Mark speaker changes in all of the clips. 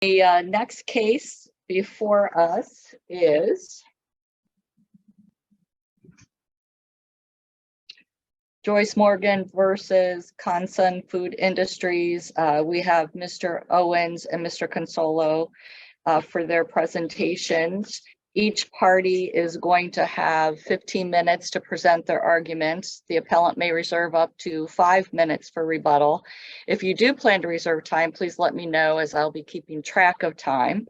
Speaker 1: The next case before us is Joyce Morgan versus Consum Food Industries. We have Mr. Owens and Mr. Consolo for their presentations. Each party is going to have 15 minutes to present their arguments. The appellant may reserve up to 5 minutes for rebuttal. If you do plan to reserve time, please let me know, as I'll be keeping track of time.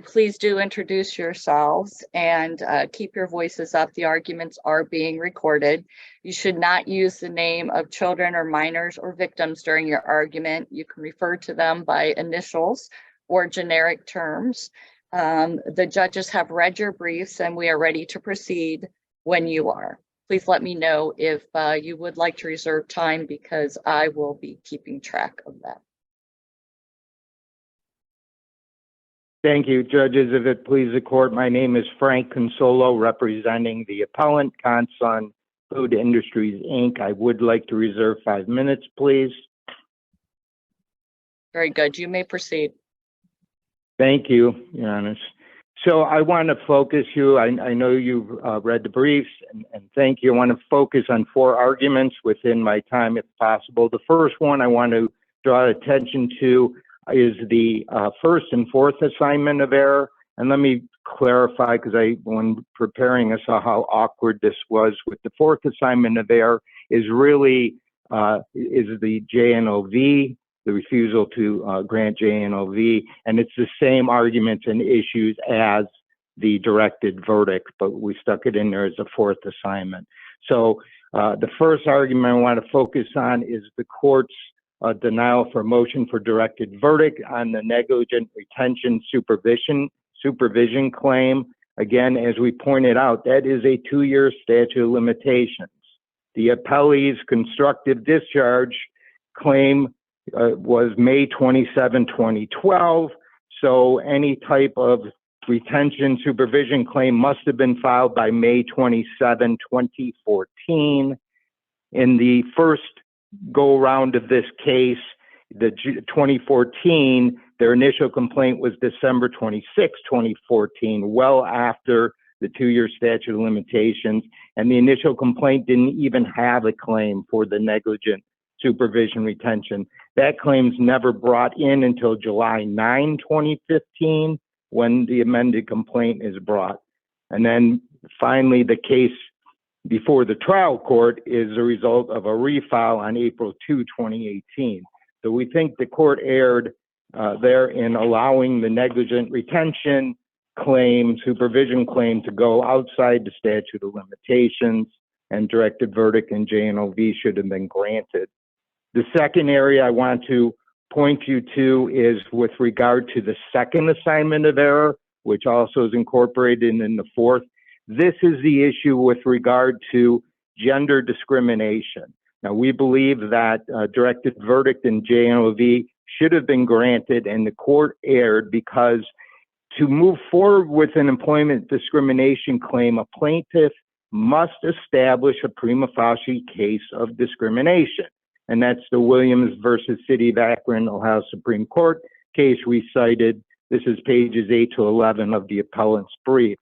Speaker 1: Please do introduce yourselves and keep your voices up. The arguments are being recorded. You should not use the name of children or minors or victims during your argument. You can refer to them by initials or generic terms. The judges have read your briefs and we are ready to proceed when you are. Please let me know if you would like to reserve time, because I will be keeping track of that.
Speaker 2: Thank you, judges. If it pleases the court, my name is Frank Consolo, representing the appellant, Consum Food Industries, Inc. I would like to reserve 5 minutes, please.
Speaker 1: Very good. You may proceed.
Speaker 2: Thank you, Your Honor. So I want to focus you, I know you've read the briefs, and thank you. I want to focus on 4 arguments within my time, if possible. The first one I want to draw attention to is the first and fourth assignment of error. And let me clarify, because when preparing, I saw how awkward this was. With the fourth assignment of error is really is the JNOV, the refusal to grant JNOV, and it's the same arguments and issues as the directed verdict, but we stuck it in there as a fourth assignment. So the first argument I want to focus on is the court's denial for motion for directed verdict on the negligent retention supervision claim. Again, as we pointed out, that is a 2-year statute of limitations. The appellee's constructive discharge claim was May 27, 2012. So any type of retention supervision claim must have been filed by May 27, 2014. In the first go round of this case, the 2014, their initial complaint was December 26, 2014, well after the 2-year statute of limitations. And the initial complaint didn't even have a claim for the negligent supervision retention. That claim's never brought in until July 9, 2015, when the amended complaint is brought. And then finally, the case before the trial court is a result of a refile on April 2, 2018. So we think the court erred there in allowing the negligent retention claim, supervision claim, to go outside the statute of limitations, and directed verdict and JNOV should have been granted. The second area I want to point you to is with regard to the second assignment of error, which also is incorporated in the fourth. This is the issue with regard to gender discrimination. Now, we believe that directed verdict and JNOV should have been granted, and the court erred because to move forward with an employment discrimination claim, a plaintiff must establish a prima facie case of discrimination. And that's the Williams versus City of Akron, Ohio Supreme Court case we cited. This is pages 8 to 11 of the appellant's brief.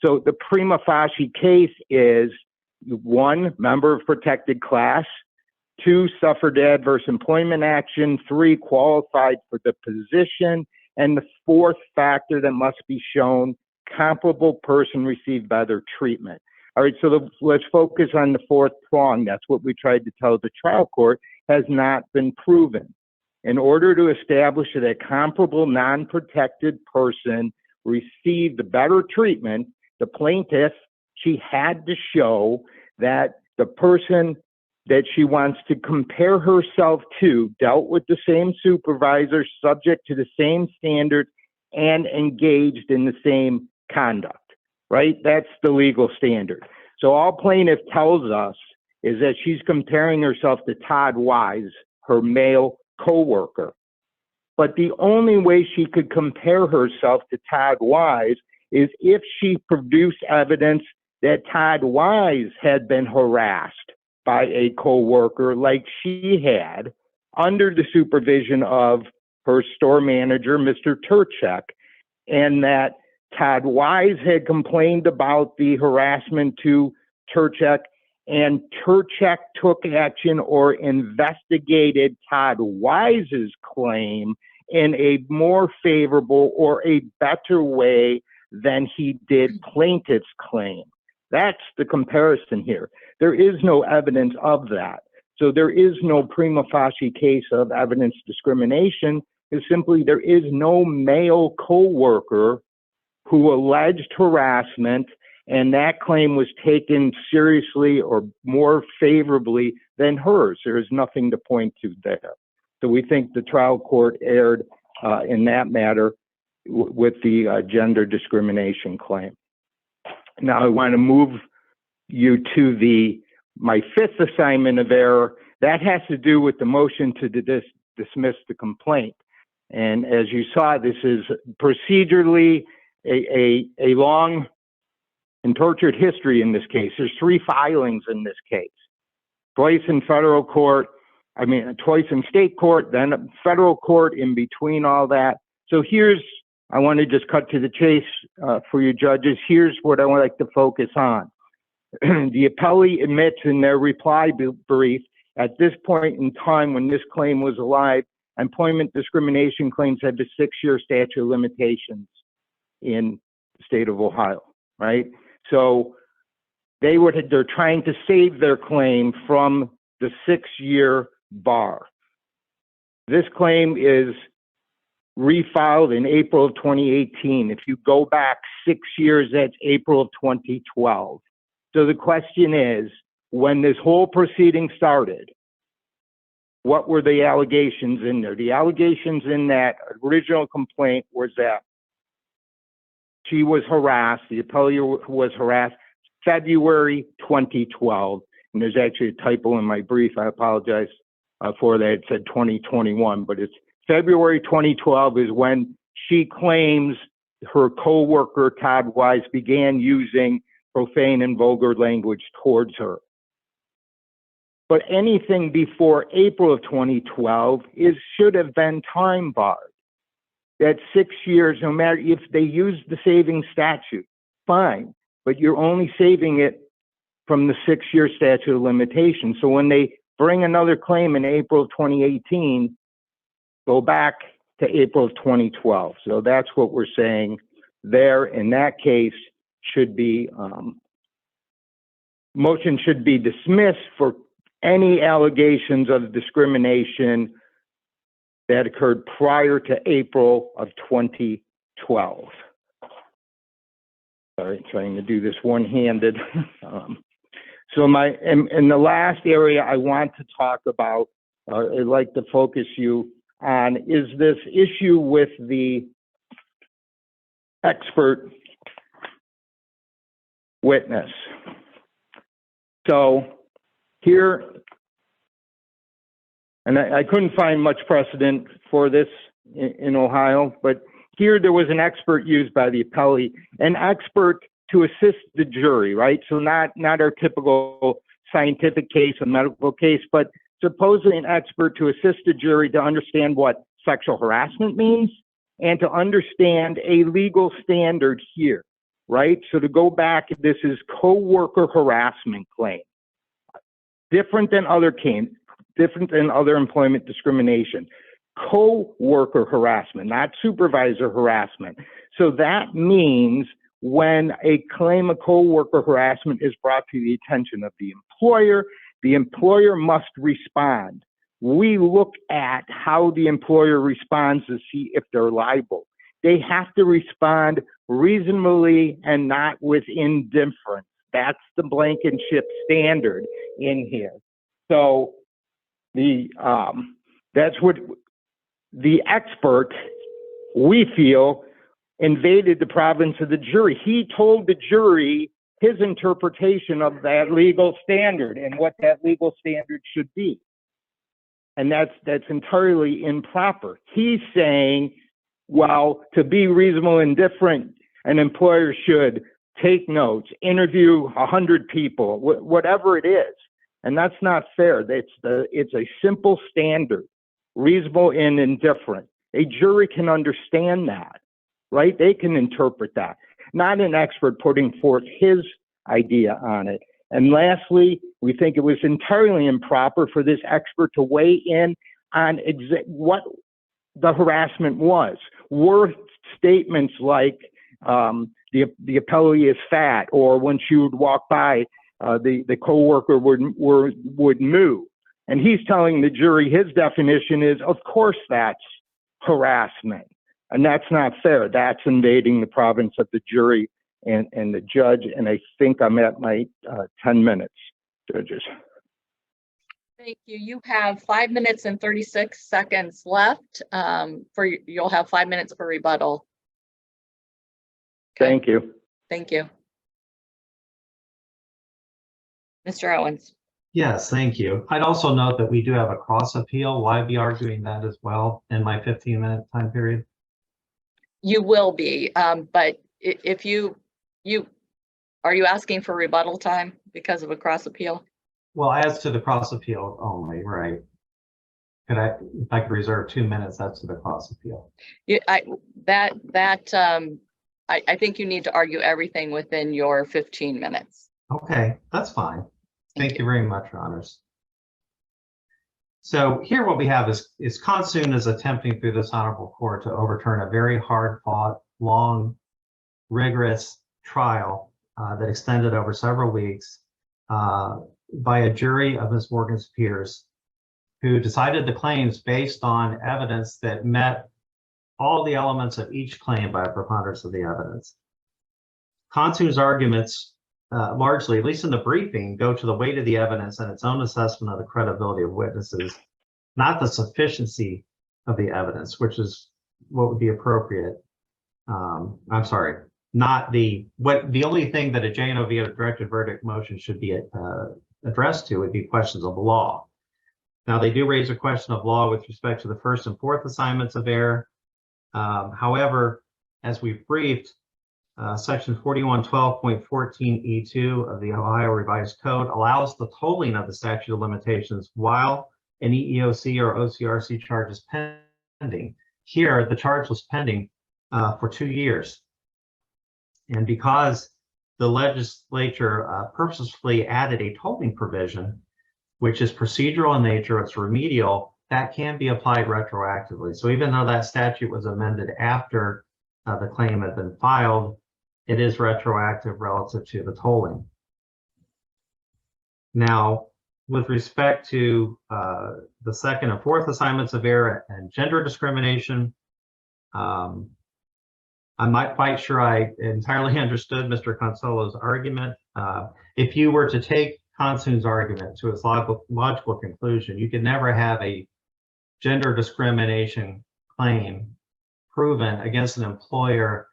Speaker 2: So the prima facie case is 1, member of protected class, 2, suffered adverse employment action, 3, qualified for the position, and the fourth factor that must be shown, comparable person received better treatment. All right, so let's focus on the fourth prong. That's what we tried to tell the trial court has not been proven. In order to establish that a comparable non-protected person received better treatment, the plaintiff, she had to show that the person that she wants to compare herself to dealt with the same supervisor, subject to the same standards, and engaged in the same conduct. Right? That's the legal standard. So all plaintiff tells us is that she's comparing herself to Todd Wise, her male coworker. But the only way she could compare herself to Todd Wise is if she produced evidence that Todd Wise had been harassed by a coworker like she had under the supervision of her store manager, Mr. Turchek, and that Todd Wise had complained about the harassment to Turchek, and Turchek took action or investigated Todd Wise's claim in a more favorable or a better way than he did plaintiff's claim. That's the comparison here. There is no evidence of that. So there is no prima facie case of evidence discrimination. It's simply there is no male coworker who alleged harassment, and that claim was taken seriously or more favorably than hers. There is nothing to point to there. So we think the trial court erred in that matter with the gender discrimination claim. Now I want to move you to my fifth assignment of error. That has to do with the motion to dismiss the complaint. And as you saw, this is procedurally a long and tortured history in this case. There's 3 filings in this case. Twice in federal court, twice in state court, then federal court in between all that. So I want to just cut to the chase for you judges. Here's what I would like to focus on. The appellee admits in their reply brief, at this point in time when this claim was alive, employment discrimination claims had the 6-year statute of limitations in the state of Ohio, right? So they're trying to save their claim from the 6-year bar. This claim is refiled in April of 2018. If you go back 6 years, that's April of 2012. So the question is, when this whole proceeding started, what were the allegations in there? The allegations in that original complaint was that she was harassed, the appellee was harassed February 2012. And there's actually a typo in my brief. I apologize for that. It said 2021, but it's February 2012 is when she claims her coworker, Todd Wise, began using profane and vulgar language towards her. But anything before April of 2012 should have been time barred. That 6 years, no matter if they use the saving statute, fine, but you're only saving it from the 6-year statute of limitations. So when they bring another claim in April of 2018, go back to April of 2012. So that's what we're saying there. In that case, motion should be dismissed for any allegations of discrimination that occurred prior to April of 2012. Sorry, trying to do this one-handed. So in the last area I want to talk about, I'd like to focus you on, is this issue with the expert witness. So here, and I couldn't find much precedent for this in Ohio, but here there was an expert used by the appellee, an expert to assist the jury, right? So not our typical scientific case, a medical case, but supposedly an expert to assist the jury to understand what sexual harassment means and to understand a legal standard here, right? So to go back, this is coworker harassment claim. Different than other employment discrimination. Co-worker harassment, not supervisor harassment. So that means when a claim of co-worker harassment is brought to the attention of the employer must respond. We look at how the employer responds to see if they're liable. They have to respond reasonably and not with indifference. That's the Blankenship standard in here. So that's what the expert, we feel, invaded the province of the jury. He told the jury his interpretation of that legal standard and what that legal standard should be. And that's entirely improper. He's saying, well, to be reasonable and indifferent, an employer should take notes, interview 100 people, whatever it is. And that's not fair. It's a simple standard, reasonable and indifferent. A jury can understand that, right? They can interpret that, not an expert putting forth his idea on it. And lastly, we think it was entirely improper for this expert to weigh in on what the harassment was. Were statements like the appellee is fat, or when she would walk by, the coworker would move. And he's telling the jury his definition is, of course, that's harassment. And that's not fair. That's invading the province of the jury and the judge. And I think I'm at my 10 minutes, judges.
Speaker 1: Thank you. You have 5 minutes and 36 seconds left. You'll have 5 minutes for rebuttal. Okay.
Speaker 2: Thank you.
Speaker 1: Thank you. Mr. Owens.
Speaker 3: Yes, thank you. I'd also note that we do have a cross appeal. Will I be arguing that as well in my 15-minute time period?
Speaker 1: You will be, but if are you asking for rebuttal time because of a cross appeal?
Speaker 3: Well, as to the cross appeal only, right? If I could reserve 2 minutes, that's to the cross appeal.
Speaker 1: Yeah, I think you need to argue everything within your 15 minutes.
Speaker 3: Okay, that's fine. Thank you very much, Your Honors. So here what we have is Consum is attempting through this honorable court to overturn a very hard-fought, long, rigorous trial that extended over several weeks by a jury of Ms. Morgan's peers who decided the claims based on evidence that met all the elements of each claim by a preponderance of the evidence. Consum's arguments largely, at least in the briefing, go to the weight of the evidence and its own assessment of the credibility of witnesses, not the sufficiency of the evidence, which is what would be appropriate. I'm sorry, not the only thing that a J&OV directed verdict motion should be addressed to would be questions of law. Now, they do raise a question of law with respect to the first and fourth assignments of error. However, as we've briefed, Section 4112.14E2 of the Ohio Revised Code allows the tolling of the statute of limitations while an EEOC or OCRC charge is pending. Here, the charge was pending for 2 years. And because the legislature purposefully added a tolling provision, which is procedural in nature, it's remedial, that can be applied retroactively. So even though that statute was amended after the claim had been filed, it is retroactive relative to the tolling. Now, with respect to the second and fourth assignments of error and gender discrimination, I'm not quite sure I entirely understood Mr. Consolo's argument. If you were to take Consum's argument to its logical conclusion, you could never have a gender discrimination claim proven against an employer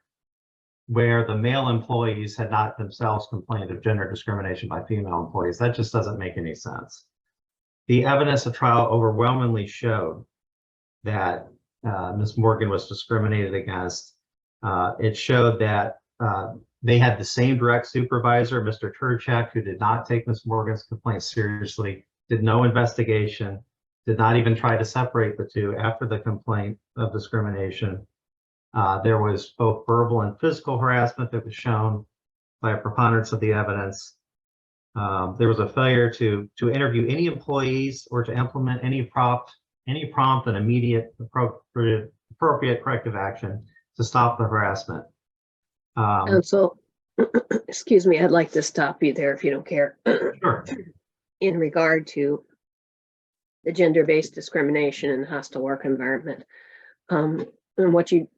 Speaker 3: where the male employees had not themselves complained of gender discrimination by female employees. That just doesn't make any sense. The evidence of trial overwhelmingly showed that Ms. Morgan was discriminated against. It showed that they had the same direct supervisor, Mr. Turchak, who did not take Ms. Morgan's complaint seriously, did no investigation, did not even try to separate the two after the complaint of discrimination. There was both verbal and physical harassment that was shown by a preponderance of the evidence. There was a failure to interview any employees or to implement any prompt and immediate appropriate corrective action to stop the harassment.
Speaker 4: Counsel, excuse me, I'd like to stop you there if you don't care.
Speaker 3: Sure.
Speaker 4: In regard to the gender-based discrimination in the hostile work environment. And what you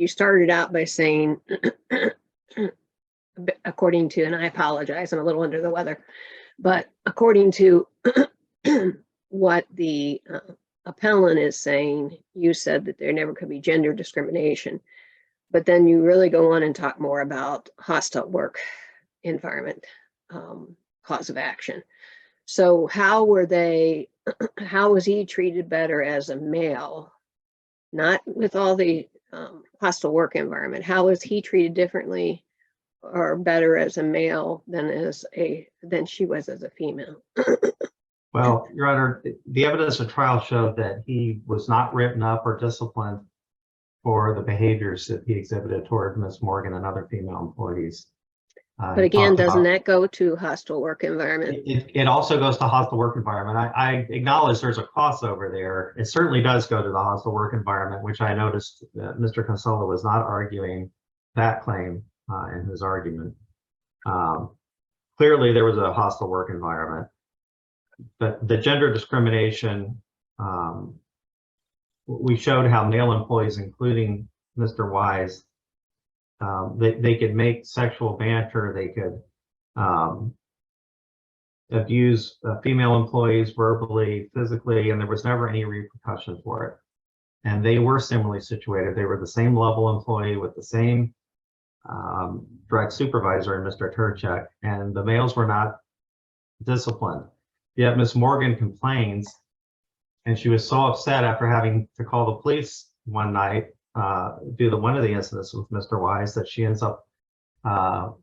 Speaker 4: started out by saying, according to, and I apologize, I'm a little under the weather, but according to what the appellant is saying, you said that there never could be gender discrimination, but then you really go on and talk more about hostile work environment cause of action. So how was he treated better as a male? Not with all the hostile work environment. How was he treated differently or better as a male than she was as a female?
Speaker 3: Well, Your Honor, the evidence of trial showed that he was not written up or disciplined for the behaviors that he exhibited toward Ms. Morgan and other female employees.
Speaker 4: But
Speaker 3: He
Speaker 4: again,
Speaker 3: talked
Speaker 4: doesn't
Speaker 3: about-
Speaker 4: that go to hostile work environment?
Speaker 3: It also goes to hostile work environment. I acknowledge there's a crossover there. It certainly does go to the hostile work environment, which I noticed Mr. Consola was not arguing that claim in his argument. Clearly, there was a hostile work environment, but the gender discrimination, we showed how male employees, including Mr. Wise, they could make sexual banter, they could abuse female employees verbally, physically, and there was never any repercussion for it. And they were similarly situated. They were the same level employee with the same direct supervisor, Mr. Turchek, and the males were not disciplined. Yet Ms. Morgan complains, and she was so upset after having to call the police one night due to one of the incidents with Mr. Wise that she ends up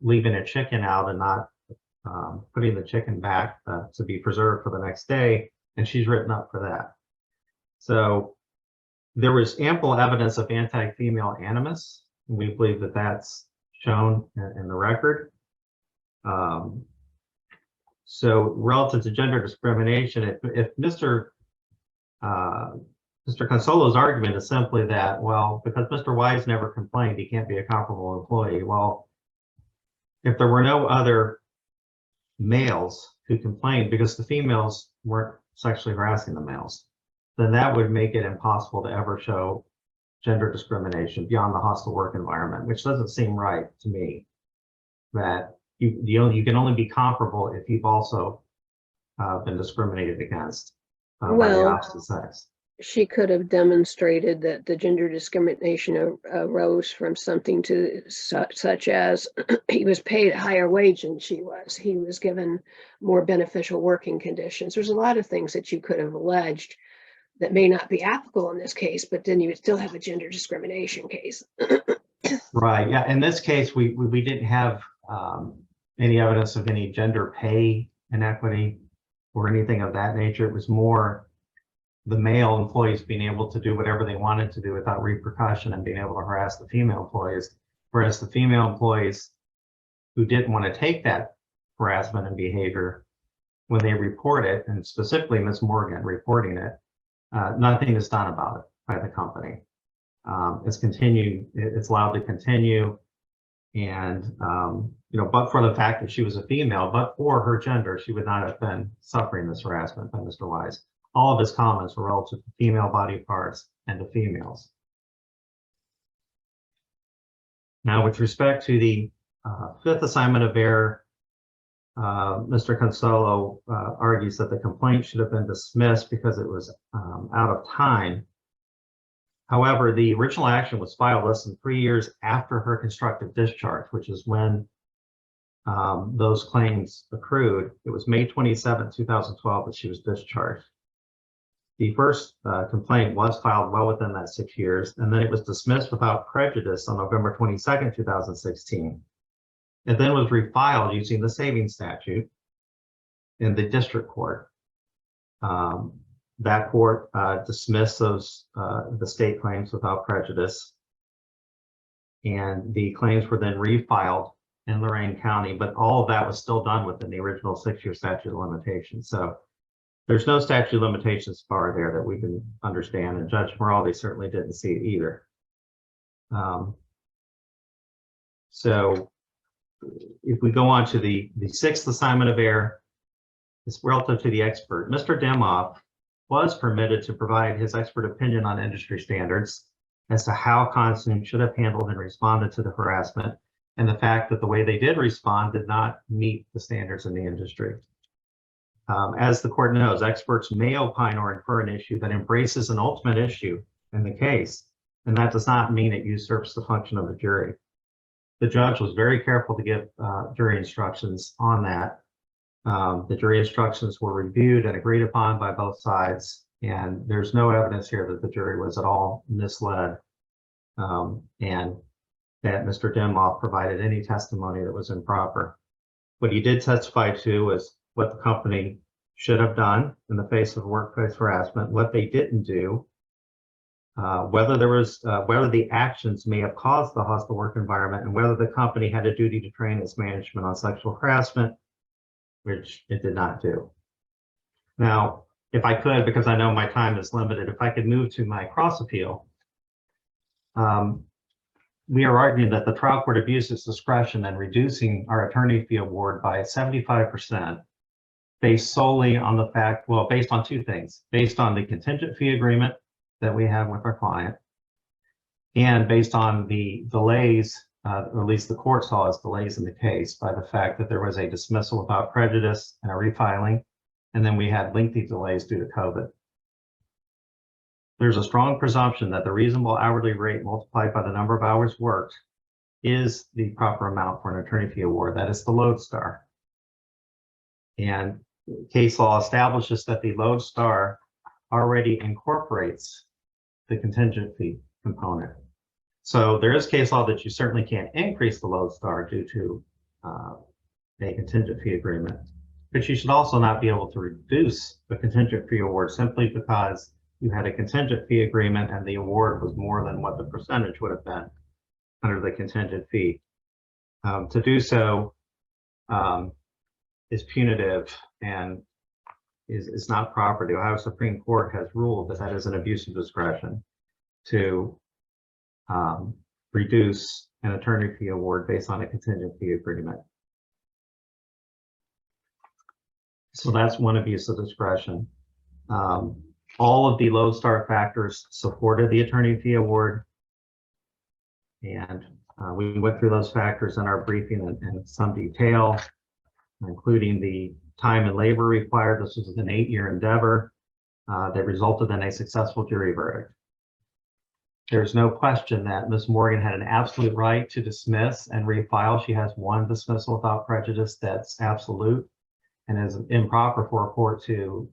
Speaker 3: leaving a chicken out and not putting the chicken back to be preserved for the next day, and she's written up for that. So there was ample evidence of anti-female animus. We believe that that's shown in the record. So relative to gender discrimination, if Mr. Consolo's argument is simply that, well, because Mr. Wise never complained, he can't be a comparable employee. Well, if there were no other males who complained because the females weren't sexually harassing the males, then that would make it impossible to ever show gender discrimination beyond the hostile work environment, which doesn't seem right to me. That you can only be comparable if you've also been discriminated against by the opposite sex.
Speaker 4: She could have demonstrated that the gender discrimination arose from something to such as he was paid a higher wage than she was. He was given more beneficial working conditions. There's a lot of things that you could have alleged that may not be applicable in this case, but then you would still have a gender discrimination case.
Speaker 3: Right. Yeah. In this case, we didn't have any evidence of any gender pay inequity or anything of that nature. It was more the male employees being able to do whatever they wanted to do without repercussion and being able to harass the female employees, whereas the female employees who didn't want to take that harassment and behavior, when they report it, and specifically Ms. Morgan reporting it, nothing is done about it by the company. It's allowed to continue. And, but for the fact that she was a female, but for her gender, she would not have been suffering this harassment by Mr. Wise. All of his comments were relative to female body parts and to females. Now, with respect to the fifth assignment of error, Mr. Consolo argues that the complaint should have been dismissed because it was out of time. However, the original action was filed less than 3 years after her constructive discharge, which is when those claims accrued. It was May 27, 2012 that she was discharged. The first complaint was filed well within that 6 years, and then it was dismissed without prejudice on November 22nd, 2016. It then was refiled using the savings statute in the district court. That court dismissed those the state claims without prejudice, and the claims were then refiled in Lorain County, but all of that was still done within the original 6-year statute of limitations. So there's no statute of limitations bar there that we can understand, and Judge Moraldi certainly didn't see it either. So if we go on to the sixth assignment of error, it's relative to the expert. Mr. Demoff was permitted to provide his expert opinion on industry standards as to how Consum should have handled and responded to the harassment, and the fact that the way they did respond did not meet the standards in the industry. As the court knows, experts may opine or infer an issue that embraces an ultimate issue in the case, and that does not mean it usurps the function of the jury. The judge was very careful to give jury instructions on that. The jury instructions were reviewed and agreed upon by both sides, and there's no evidence here that the jury was at all misled, and that Mr. Demoff provided any testimony that was improper. What he did testify to was what the company should have done in the face of workplace harassment, what they didn't do, whether the actions may have caused the hostile work environment, and whether the company had a duty to train its management on sexual harassment, which it did not do. Now, if I could, because I know my time is limited, if I could move to my cross appeal. We are arguing that the trial court abused its discretion in reducing our attorney fee award by 75%, based solely on the fact, well, based on two things, based on the contingent fee agreement that we have with our client, and based on the delays, or at least the court saw as delays in the case, by the fact that there was a dismissal without prejudice and a refiling, and then we had lengthy delays due to COVID. There's a strong presumption that the reasonable hourly rate multiplied by the number of hours worked is the proper amount for an attorney fee award. That is the lodestar. And case law establishes that the lodestar already incorporates the contingent fee component. So there is case law that you certainly can't increase the lodestar due to a contingent fee agreement, but you should also not be able to reduce the contingent fee award simply because you had a contingent fee agreement and the award was more than what the percentage would have been under the contingent fee. To do so is punitive and is not proper. The Ohio Supreme Court has ruled that that is an abuse of discretion to reduce an attorney fee award based on a contingent fee agreement. So that's one abuse of discretion. All of the lodestar factors supported the attorney fee award, and we went through those factors in our briefing in some detail, including the time and labor required. This was an 8-year endeavor that resulted in a successful jury verdict. There's no question that Ms. Morgan had an absolute right to dismiss and refile. She has one dismissal without prejudice that's absolute, and is improper for a court to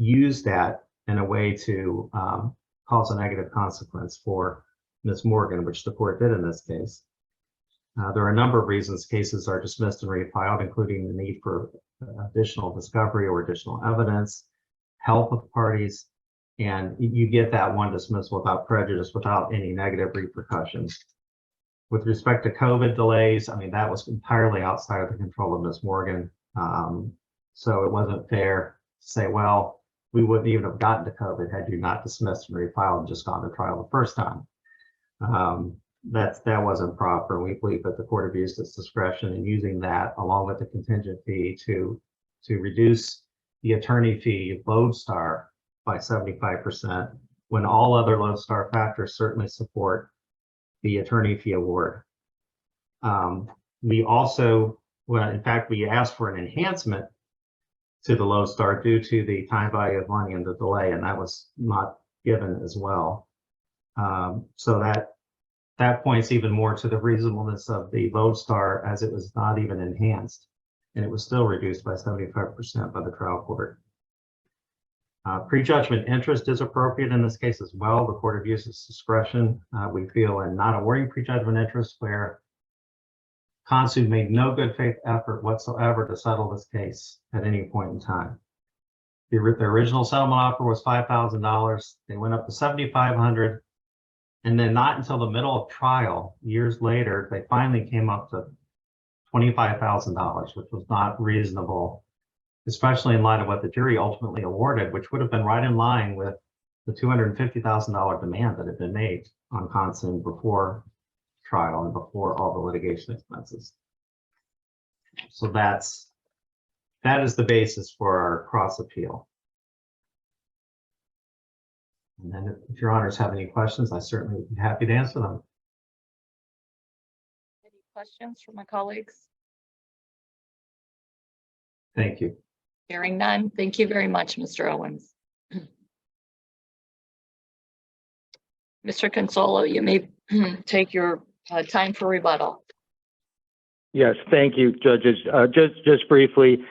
Speaker 3: use that in a way to cause a negative consequence for Ms. Morgan, which the court did in this case. There are a number of reasons cases are dismissed and refiled, including the need for additional discovery or additional evidence, health of parties, and you get that one dismissal without prejudice without any negative repercussions. With respect to COVID delays, I mean, that was entirely outside of the control of Ms. Morgan. So it wasn't fair to say, well, we wouldn't even have gotten to COVID had you not dismissed and refiled and just gone to trial the first time. That wasn't proper. We believe that the court abused its discretion in using that along with the contingent fee to reduce the attorney fee lodestar by 75% when all other lodestar factors certainly support the attorney fee award. We also, well, in fact, we asked for an enhancement to the lodestar due to the time value of money and the delay, and that was not given as well. So that points even more to the reasonableness of the lodestar, as it was not even enhanced, and it was still reduced by 75% by the trial court. Prejudgment interest is appropriate in this case as well. The court abused its discretion, we feel, in not awarding prejudgment interest where Consum made no good faith effort whatsoever to settle this case at any point in time. The original settlement offer was $5,000. They went up to $7,500. And then not until the middle of trial, years later, they finally came up to $25,000, which was not reasonable, especially in light of what the jury ultimately awarded, which would have been right in line with the $250,000 demand that had been made on Consum before trial and before all the litigation expenses. So that is the basis for our cross appeal. And then if your honors have any questions, I certainly would be happy to answer them.
Speaker 1: Any questions from my colleagues?
Speaker 3: Thank you.
Speaker 1: Hearing none, thank you very much, Mr. Owens. Mr. Consolo, you may take your time for rebuttal.
Speaker 2: Yes, thank you, judges. Just briefly,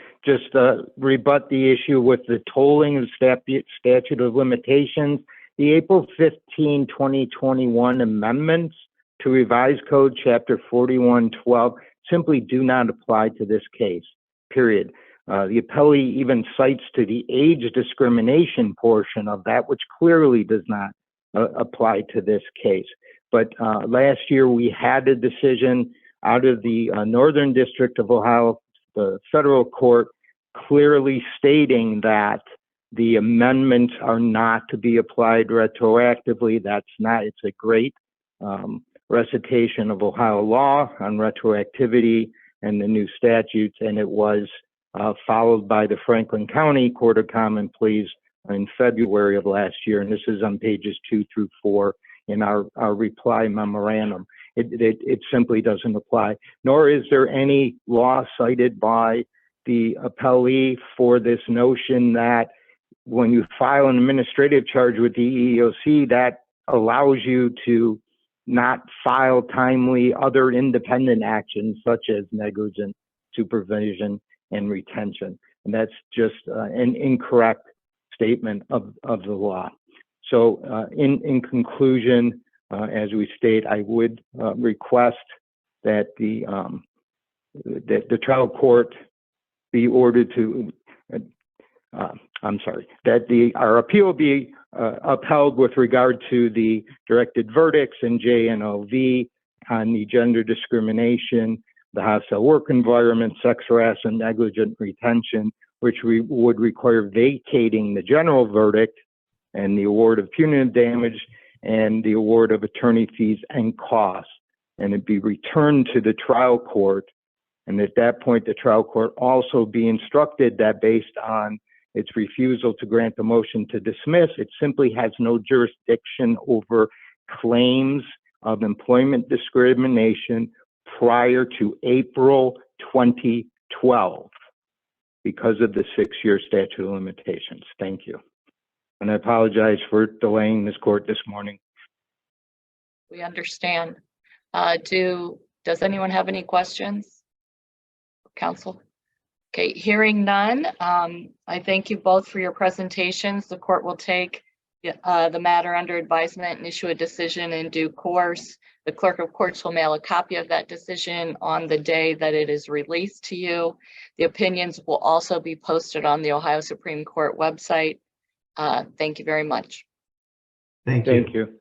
Speaker 2: rebut the issue with the tolling of statute of limitations. The April 15, 2021 amendments to Revised Code Chapter 4112 simply do not apply to this case, period. The appellee even cites to the age discrimination portion of that, which clearly does not apply to this case. But last year we had a decision out of the Northern District of Ohio, the federal court, clearly stating that the amendments are not to be applied retroactively. That's not, it's a great recitation of Ohio law on retroactivity and the new statutes, and it was followed by the Franklin County Court of Common Pleas in February of last year, and this is on pages 2 through 4 in our reply memorandum. It simply doesn't apply, nor is there any law cited by the appellee for this notion that when you file an administrative charge with the EEOC, that allows you to not file timely other independent actions such as negligent supervision and retention. And that's just an incorrect statement of the law. So in conclusion, as we state, I would request that the trial court be ordered to, that our appeal be upheld with regard to the directed verdicts in JNOV on the gender discrimination, the hostile work environment, sex harassment, negligent retention, which we would require vacating the general verdict and the award of punitive damage and the award of attorney fees and costs, and it be returned to the trial court. And at that point, the trial court also be instructed that based on its refusal to grant the motion to dismiss, it simply has no jurisdiction over claims of employment discrimination prior to April 2012 because of the 6-year statute of limitations. Thank you. And I apologize for delaying this court this morning.
Speaker 1: We understand. Does anyone have any questions? Counsel? Okay, hearing none, I thank you both for your presentations. The court will take the matter under advisement and issue a decision in due course. The clerk of courts will mail a copy of that decision on the day that it is released to you. The opinions will also be posted on the Ohio Supreme Court website. Thank you very much.
Speaker 3: Thank you.
Speaker 2: Thank you.